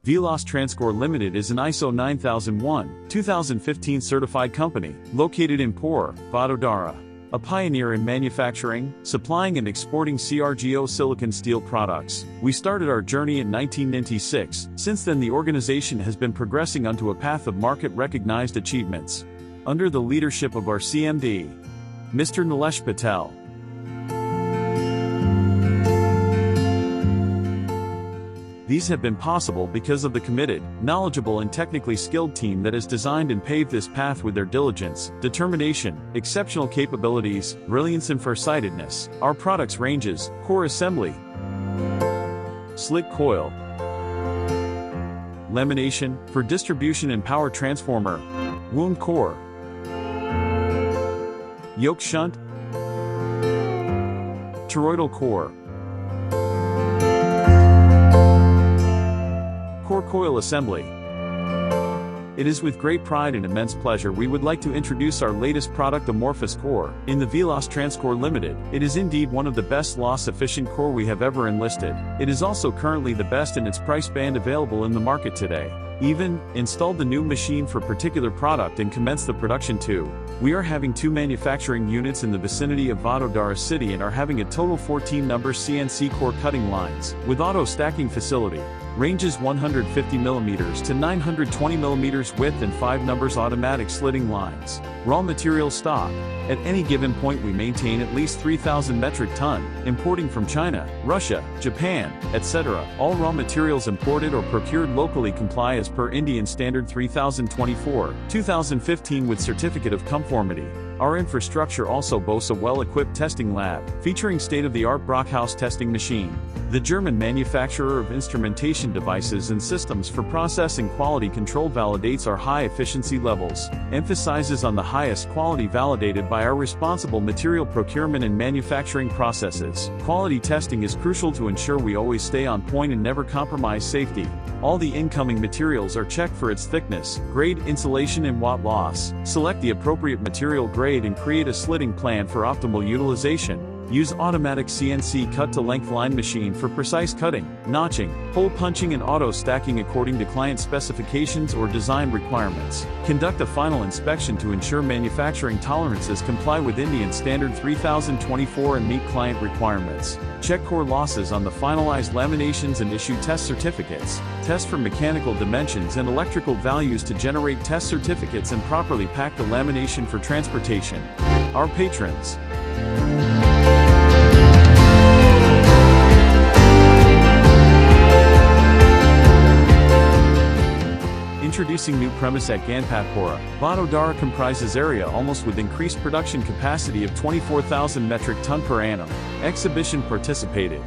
Velos Transcore Limited is an ISO 9001-2015 certified company, located in Pore, Vadodara. A pioneer in manufacturing, supplying and exporting CRGO silicon steel products. We started our journey in 1996, since then the organization has been progressing onto a path of market-recognized achievements. Under the leadership of our CMD, Mr. Nilesh Patel. These have been possible because of the committed, knowledgeable and technically skilled team that has designed and paved this path with their diligence, determination, exceptional capabilities, brilliance and farsightedness. Our products ranges, core assembly, slick coil, lamination, for distribution and power transformer, wound core, yoke shunt, toroidal core, core coil assembly. It is with great pride and immense pleasure we would like to introduce our latest product, Amorphous Core, in the Velos Transcore Limited. It is indeed one of the best loss-efficient core we have ever enlisted. It is also currently the best in its price band available in the market today. Even installed the new machine for particular product and commenced the production too. We are having 2 manufacturing units in the vicinity of Vadodara city and are having a total 14 number CNC core cutting lines, with auto stacking facility. Ranges 150mm to 920mm width and 5 numbers automatic slitting lines. Raw material stock. At any given point we maintain at least 3,000 metric ton, importing from China, Russia, Japan, etc. All raw materials imported or procured locally comply as per Indian Standard 3024-2015 with Certificate of Conformity. Our infrastructure also boasts a well-equipped testing lab, featuring state-of-the-art Brockhaus testing machine. The German manufacturer of instrumentation devices and systems for process and quality control validates our high efficiency levels, emphasizes on the highest quality validated by our responsible material procurement and manufacturing processes. Quality testing is crucial to ensure we always stay on point and never compromise safety. All the incoming materials are checked for its thickness, grade, insulation and watt loss. Select the appropriate material grade and create a slitting plan for optimal utilization. Use automatic CNC cut-to-length line machine for precise cutting, notching, hole punching and auto stacking according to client specifications or design requirements. Conduct a final inspection to ensure manufacturing tolerances comply with Indian Standard 3024 and meet client requirements. Check core losses on the finalized laminations and issue test certificates. Test for mechanical dimensions and electrical values to generate test certificates and properly pack the lamination for transportation. Our patrons. Introducing new premise at Ganpatpura. Vadodara comprises area almost with increased production capacity of 24,000 metric ton per annum. Exhibition participated.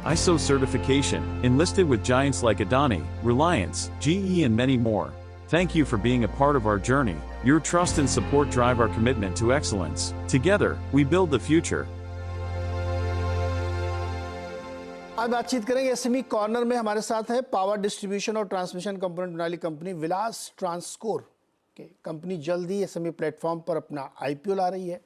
ISO certification, enlisted with giants like Adani, Reliance, GE and many more. Thank you for being a part of our journey. Your trust and support drive our commitment to excellence. Together, we build the future. आज बातचीत करेंगे SME corner में। हमारे साथ है power distribution और transmission component बनाने वाली कंपनी विलास ट्रांसकोर के। कंपनी जल्द ही एसएमई प्लेटफॉर्म पर अपना आईपीओ ला रही है।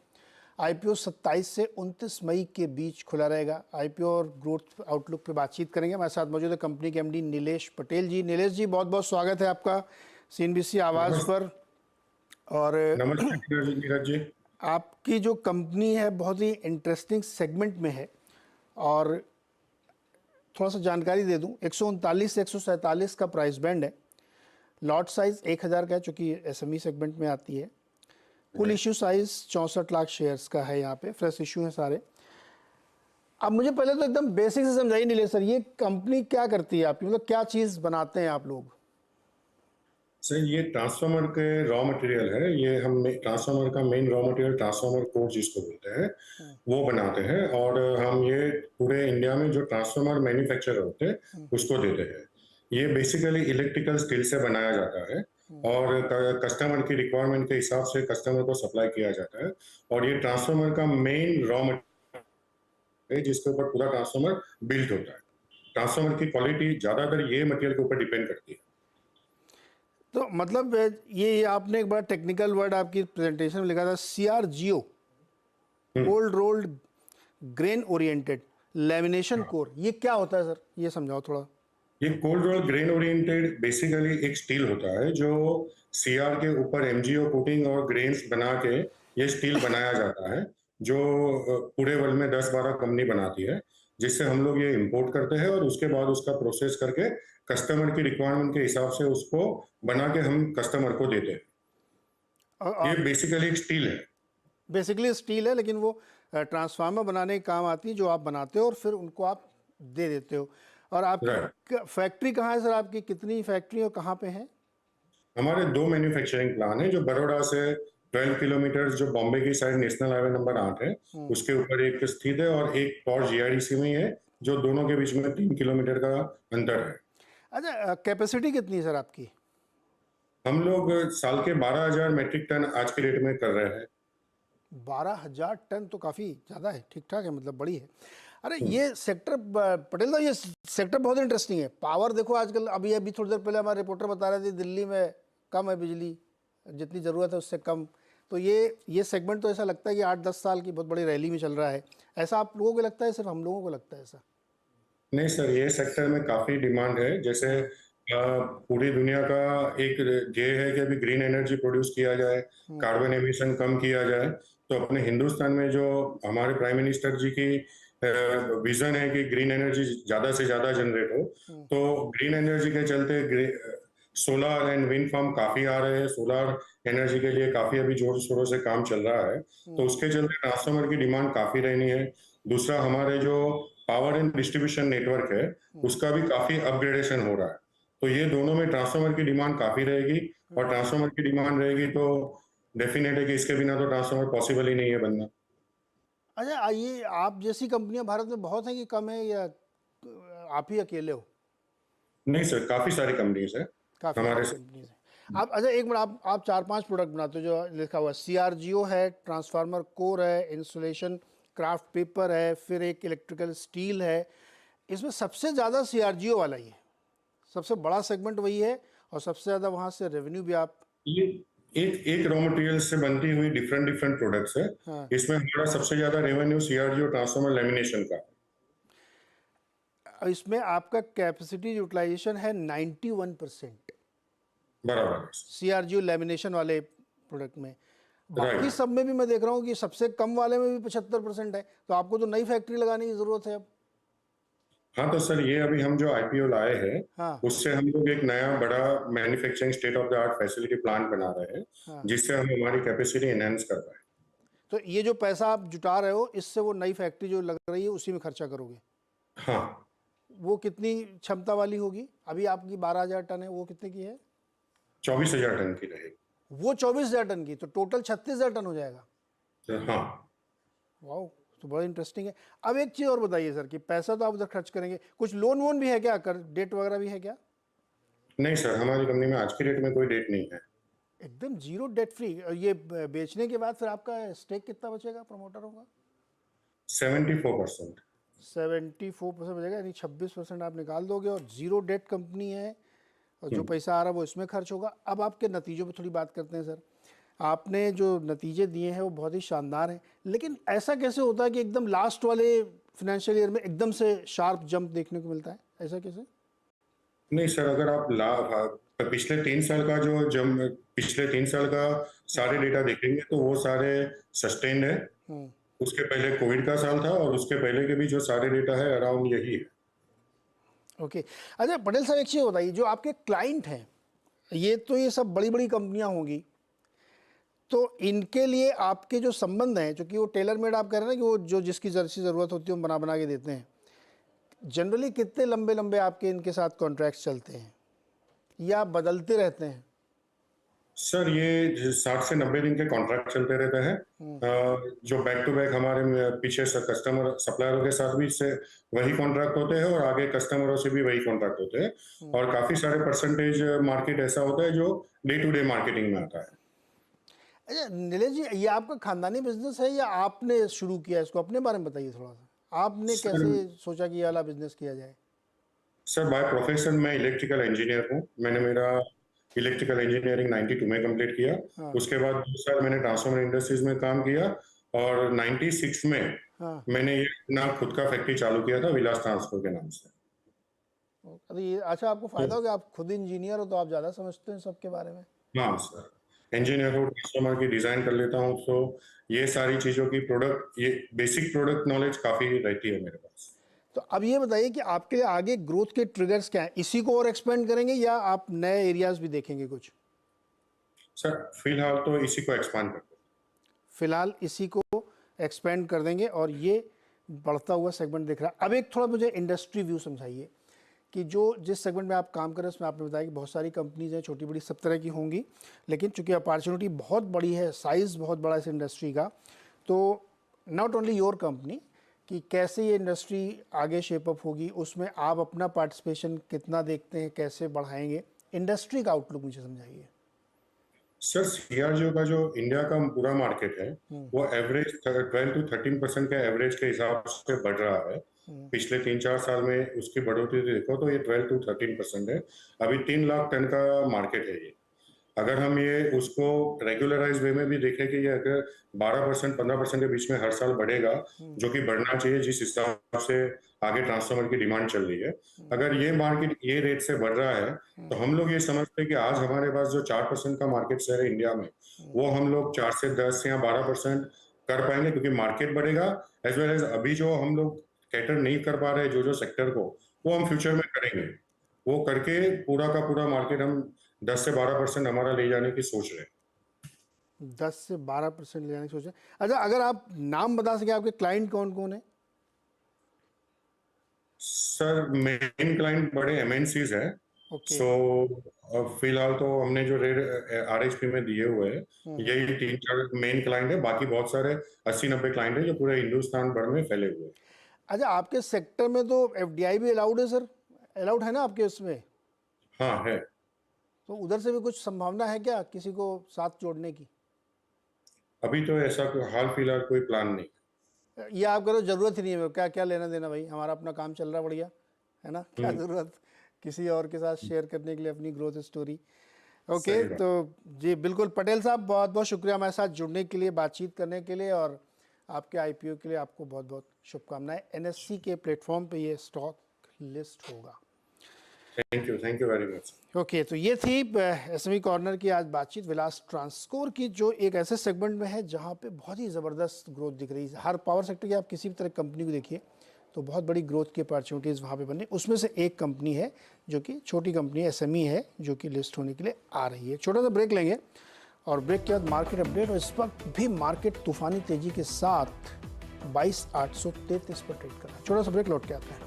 आईपीओ 27 से 29 मई के बीच खुला रहेगा। आईपीओ और ग्रोथ आउटलुक पे बातचीत करेंगे। हमारे साथ मौजूद है कंपनी के एमडी नीलेश पटेल जी। नीलेश जी, बहुत बहुत स्वागत है आपका सीएनबीसी आवाज़ पर। और नमस्कार नीरज जी। आपकी जो कंपनी है बहुत ही इंटरेस्टिंग सेगमेंट में है, और थोड़ा सा जानकारी दे दूं। 139 से 147 का प्राइस बैंड है। लॉट साइज 1000 का है, जो कि एसएमई सेगमेंट में आती है। कुल इश्यू साइज 64 लाख शेयर्स का है। यहाँ पे फ्रेश इश्यू है सारे। अब मुझे पहले तो एकदम बेसिक से समझाइए नीलेश सर, ये कंपनी क्या करती है आपकी, मतलब क्या चीज़ बनाते हैं आप लोग? सर, ये ट्रांसफार्मर के रॉ मटेरियल है। ये हम ट्रांसफार्मर का main raw material transformer core जिसको बोलते हैं वो बनाते हैं, और हम ये पूरे इंडिया में जो ट्रांसफार्मर मैन्युफैक्चरर होते हैं उसको देते हैं। ये बेसिकली इलेक्ट्रिकल स्टील से बनाया जाता है और कस्टमर की रिक्वायरमेंट के हिसाब से कस्टमर को सप्लाई किया जाता है। और ये ट्रांसफार्मर का मेन रॉ मटेरियल है जिसके ऊपर पूरा ट्रांसफार्मर बिल्ट होता है। ट्रांसफार्मर की क्वालिटी ज्यादातर ये मटेरियल के ऊपर डिपेंड करती है। तो मतलब ये आपने एक बड़ा टेक्निकल वर्ड आपकी प्रेजेंटेशन में लिखा था, CRGO, cold rolled grain oriented lamination core, ये क्या होता है सर, ये समझाओ थोड़ा। ये cold roll grain oriented basically एक स्टील होता है जो सीआर के ऊपर एमजीओ कोटिंग और ग्रेन्स बना के ये स्टील बनाया जाता है, जो पूरे वर्ल्ड में 10-12 कंपनी बनाती है, जिससे हम लोग ये इंपोर्ट करते हैं और उसके बाद उसका प्रोसेस करके कस्टमर की रिक्वायरमेंट के हिसाब से उसको बना के हम कस्टमर को देते हैं। ये बेसिकली एक स्टील है। बेसिकली स्टील है, लेकिन वो ट्रांसफार्मर बनाने के काम आती है, जो आप बनाते हो और फिर उनको आप दे देते हो। और आपकी फैक्ट्री कहाँ है सर, आपकी कितनी फैक्ट्री और कहाँ पे है? हमारे 2 मैन्युफैक्चरिंग प्लान है, जो बड़ौदा से 12 किलोमीटर जो बॉम्बे की साइड नेशनल हाईवे नंबर 8 है, उसके ऊपर एक स्थित है, और एक और जीआईडीसी में ही है, जो दोनों के बीच में 3 किलोमीटर का अंतर है। अच्छा, कैपेसिटी कितनी है सर आपकी? हम लोग साल के 12,000 मेट्रिक टन आज के रेट में कर रहे हैं। 12,000 टन तो काफ़ी ज़्यादा है, ठीक ठाक है, मतलब बड़ी है। अरे ये सेक्टर पटेल साहब, ये सेक्टर बहुत इंटरेस्टिंग है। पावर देखो आजकल, अभी थोड़ी देर पहले हमारे रिपोर्टर बता रहे थे दिल्ली में कम है बिजली, जितनी ज़रूरत है उससे कम। तो ये सेगमेंट तो ऐसा लगता है कि 8-10 साल की बहुत बड़ी रैली में चल रहा है। ऐसा आप लोगों को लगता है, सिर्फ हम लोगों को लगता है ऐसा? नहीं सर, ये सेक्टर में काफ़ी डिमांड है। जैसे पूरी दुनिया का एक ध्येय है कि अभी ग्रीन एनर्जी प्रोड्यूस किया जाए, कार्बन एमिशन कम किया जाए। तो अपने हिंदुस्तान में जो हमारे प्राइम मिनिस्टर जी की विजन है कि ग्रीन एनर्जी ज़्यादा से ज़्यादा जनरेट हो, तो ग्रीन एनर्जी के चलते सोलर एंड विंड फार्म काफ़ी आ रहे हैं। सोलर एनर्जी के लिए काफ़ी अभी जोर शोरों से काम चल रहा है, तो उसके चलते ट्रांसफार्मर की डिमांड काफ़ी रहनी है। दूसरा, हमारे जो पावर एंड डिस्ट्रीब्यूशन नेटवर्क है, उसका भी काफ़ी अपग्रेडेशन हो रहा है। तो ये दोनों में ट्रांसफार्मर की डिमांड काफ़ी रहेगी, और ट्रांसफार्मर की डिमांड रहेगी तो डेफिनेट है कि इसके बिना तो ट्रांसफार्मर पॉसिबल ही नहीं है बनना। अच्छा, ये आप जैसी कंपनियां भारत में बहुत हैं कि कम है, या आप ही अकेले हो? नहीं सर, काफ़ी सारी कंपनीज है काफ़ी हमारे सारी कंपनीज हैं। आप अच्छा, एक मिनट, आप 4-5 प्रोडक्ट बनाते हो जो लिखा हुआ है, सीआरजीओ है, ट्रांसफार्मर कोर है, इंसुलेशन क्राफ्ट पेपर है, फिर एक इलेक्ट्रिकल स्टील है। इसमें सबसे ज़्यादा सीआरजीओ वाला ही है, सबसे बड़ा सेगमेंट वही है, और सबसे ज़्यादा वहाँ से रेवेन्यू भी आप। ये एक रॉ मटेरियल से बनती हुई डिफरेंट प्रोडक्ट्स है। हाँ। इसमें हमारा सबसे ज़्यादा रेवेन्यू सीआरजीओ ट्रांसफार्मर लेमिनेशन का। इसमें आपका कैपेसिटी यूटिलाइजेशन है 91% बराबर। सीआरजीओ लेमिनेशन वाले प्रोडक्ट में। बाकी राइट। सब में भी मैं देख रहा हूँ कि सबसे कम वाले में भी 75% है। तो आपको तो नई फैक्ट्री लगाने की ज़रूरत है अब। हाँ तो सर, ये अभी हम जो आईपीओ लाए हैं, हाँ। उससे हम लोग एक नया बड़ा manufacturing state of the art facility plant बना रहे हैं, हाँ। जिससे हम हमारी कैपेसिटी एनहांस कर रहे हैं। तो ये जो पैसा आप जुटा रहे हो, इससे वो नई फैक्ट्री जो लग रही है उसी में खर्चा करोगे? हाँ। वो कितनी क्षमता वाली होगी? अभी आपकी 12,000 टन है, वो कितने की है? 24,000 टन की रहेगी। वो 24,000 टन की, तो टोटल 36,000 टन हो जाएगा। तो हाँ। वाह, तो बड़ा इंटरेस्टिंग है। अब एक चीज़ और बताइए सर, कि पैसा तो आप उधर खर्च करेंगे, कुछ लोन वोन भी है क्या, कर डेट वगैरह भी है क्या? नहीं सर, हमारी कंपनी में आज की डेट में कोई डेट नहीं है। एकदम जीरो डेट फ्री। ये बेचने के बाद फिर आपका स्टेक कितना बचेगा, प्रमोटर होगा? 74%। 74% बचेगा, यानी 26% आप निकाल दोगे, और जीरो डेट कंपनी है, और जो पैसा आ रहा है वो इसमें खर्च होगा। अब आपके नतीजों पर थोड़ी बात करते हैं सर। आपने जो नतीजे दिए हैं वो बहुत ही शानदार हैं, लेकिन ऐसा कैसे होता है कि एकदम लास्ट वाले फाइनेंशियल ईयर में एकदम से शार्प जंप देखने को मिलता है, ऐसा कैसे? नहीं सर, अगर आप पिछले 3 साल का पिछले 3 साल का सारे डेटा देखेंगे तो वो सारे सस्टेन्ड है। उसके पहले कोविड का साल था, और उसके पहले के भी जो सारे डेटा है अराउंड यही है। ओके। अच्छा पटेल साहब, एक चीज़ बताइए, जो आपके क्लाइंट हैं, ये सब बड़ी बड़ी कंपनियां होंगी, तो इनके लिए आपके जो संबंध हैं, क्योंकि वो टेलर मेड आप कह रहे हैं ना, कि वो जो जिसकी जर्सी ज़रूरत होती है वो बना बना के देते हैं, जनरली कितने लंबे लंबे आपके इनके साथ कॉन्ट्रैक्ट्स चलते हैं, या बदलते रहते हैं? सर, ये 60 से 90 दिन के कॉन्ट्रैक्ट चलते रहते हैं, जो बैक टू बैक हमारे पीछे से कस्टमर सप्लायरों के साथ भी से वही कॉन्ट्रैक्ट होते हैं, और आगे कस्टमरों से भी वही कॉन्ट्रैक्ट होते हैं, और काफी सारे परसेंटेज मार्केट ऐसा होता है जो डे टू डे मार्केटिंग में आता है। अच्छा नीलेश जी, ये आपका खानदानी बिजनेस है या आपने शुरू किया इसको? अपने बारे में बताइए थोड़ा सा, आपने कैसे सोचा कि ये वाला बिजनेस किया जाए? सर, बाय प्रोफेशन मैं इलेक्ट्रिकल इंजीनियर हूँ। मैंने मेरा इलेक्ट्रिकल इंजीनियरिंग 92 में कंप्लीट किया। उसके बाद 2 साल मैंने ट्रांसफार्मर इंडस्ट्रीज में काम किया, और 96 में हाँ। मैंने ये अपना खुद का फैक्ट्री चालू किया था विलास ट्रांसको के नाम से। तो ये अच्छा, आपको फायदा हो गया, आप खुद इंजीनियर हो तो आप ज़्यादा समझते हैं सबके बारे में। हाँ सर, इंजीनियर हूँ, ट्रांसफार्मर की डिजाइन कर लेता हूँ, तो ये सारी चीजों की प्रोडक्ट, ये बेसिक प्रोडक्ट नॉलेज काफी रहती है मेरे पास। तो अब ये बताइए कि आपके आगे ग्रोथ के ट्रिगर्स क्या हैं? इसी को और एक्सपेंड करेंगे या आप नए एरियाज भी देखेंगे कुछ? सर फिलहाल तो इसी को एक्सपांड करते हैं। फिलहाल इसी को एक्सपेंड कर देंगे और ये बढ़ता हुआ सेगमेंट दिख रहा है। अब एक थोड़ा मुझे इंडस्ट्री व्यू समझाइए कि जिस सेगमेंट में आप काम कर रहे हैं उसमें आपने बताया कि बहुत सारी कंपनीज हैं, छोटी बड़ी सब तरह की होंगी, लेकिन चूंकि अपॉर्चुनिटी बहुत बड़ी है, साइज़ बहुत बड़ा है इस इंडस्ट्री का, तो नॉट ओनली योर कंपनी, कि कैसे ये इंडस्ट्री आगे शेपअप होगी, उसमें आप अपना पार्टिसिपेशन कितना देखते हैं, कैसे बढ़ाएंगे, इंडस्ट्री का आउटलुक मुझे समझाइए। सर सीआरजीओ का जो इंडिया का पूरा मार्केट है वो एवरेज 12 to 13% के एवरेज के हिसाब से बढ़ रहा है। पिछले 3-4 साल में उसकी बढ़ोतरी देखो तो ये 12 to 13% है। अभी 3 लाख टन का मार्केट है ये। अगर हम ये उसको रेगुलराइज वे में भी देखें कि ये अगर 12% 15% के बीच में हर साल बढ़ेगा, जो कि बढ़ना चाहिए जिस हिसाब से आगे ट्रांसफार्मर की डिमांड चल रही है, अगर ये मार्केट ये रेट से बढ़ रहा है तो हम लोग ये समझते हैं कि आज हमारे पास जो 4% का मार्केट शेयर है इंडिया में, वो हम लोग 4 से 10 या 12% कर पाएंगे, क्योंकि मार्केट बढ़ेगा एज वेल एज अभी जो हम लोग कैटर नहीं कर पा रहे जो सेक्टर को, वो हम फ्यूचर में करेंगे। वो करके पूरा का पूरा मार्केट हम 10 से 12% हमारा ले जाने की सोच रहे हैं। 10 से 12% ले जाने की सोच रहे हैं। अच्छा, अगर आप नाम बता सके आपके क्लाइंट कौन कौन है? सर मेन क्लाइंट बड़े एमएनसीज है। ओके। सो फिलहाल तो हमने जो रेट आरएचपी में दिए हुए हैं यही 3-4 मेन क्लाइंट है, बाकी बहुत सारे 80-90 क्लाइंट है जो पूरे हिंदुस्तान भर में फैले हुए हैं। अच्छा, आपके सेक्टर में तो एफडीआई भी अलाउड है सर? अलाउड है ना आपके उसमें? हाँ है। तो उधर से भी कुछ संभावना है क्या किसी को साथ जोड़ने की? अभी तो ऐसा हाल फिलहाल कोई प्लान नहीं। ये आप करो, जरूरत ही नहीं है, क्या क्या लेना देना भाई, हमारा अपना काम चल रहा बढ़िया है ना, क्या जरूरत किसी और के साथ शेयर करने के लिए अपनी ग्रोथ स्टोरी। ओके, तो जी बिल्कुल पटेल साहब, बहुत बहुत शुक्रिया हमारे साथ जुड़ने के लिए, बातचीत करने के लिए, और आपके आईपीओ के लिए आपको बहुत बहुत शुभकामनाएं। एनएससी के प्लेटफॉर्म पे ये स्टॉक लिस्ट होगा। Thank you very much. Okay, तो ये थी एसएमई कॉर्नर की आज बातचीत विलास ट्रांसकोर की, जो एक ऐसे सेगमेंट में है जहाँ पे बहुत ही ज़बरदस्त ग्रोथ दिख रही है। हर पावर सेक्टर की आप किसी भी तरह कंपनी को देखिए तो बहुत बड़ी ग्रोथ की अपॉर्चुनिटीज़ वहाँ पे बनी। उसमें से एक कंपनी है जो कि छोटी कंपनी एसएमई है, जो कि लिस्ट होने के लिए आ रही है। छोटा सा ब्रेक लेंगे और ब्रेक के बाद मार्केट अपडेट, और इस वक्त भी मार्केट तूफानी तेज़ी के साथ 22,833 पर ट्रेड कर रहा है। छोटा सा ब्रेक, लौट के आते हैं।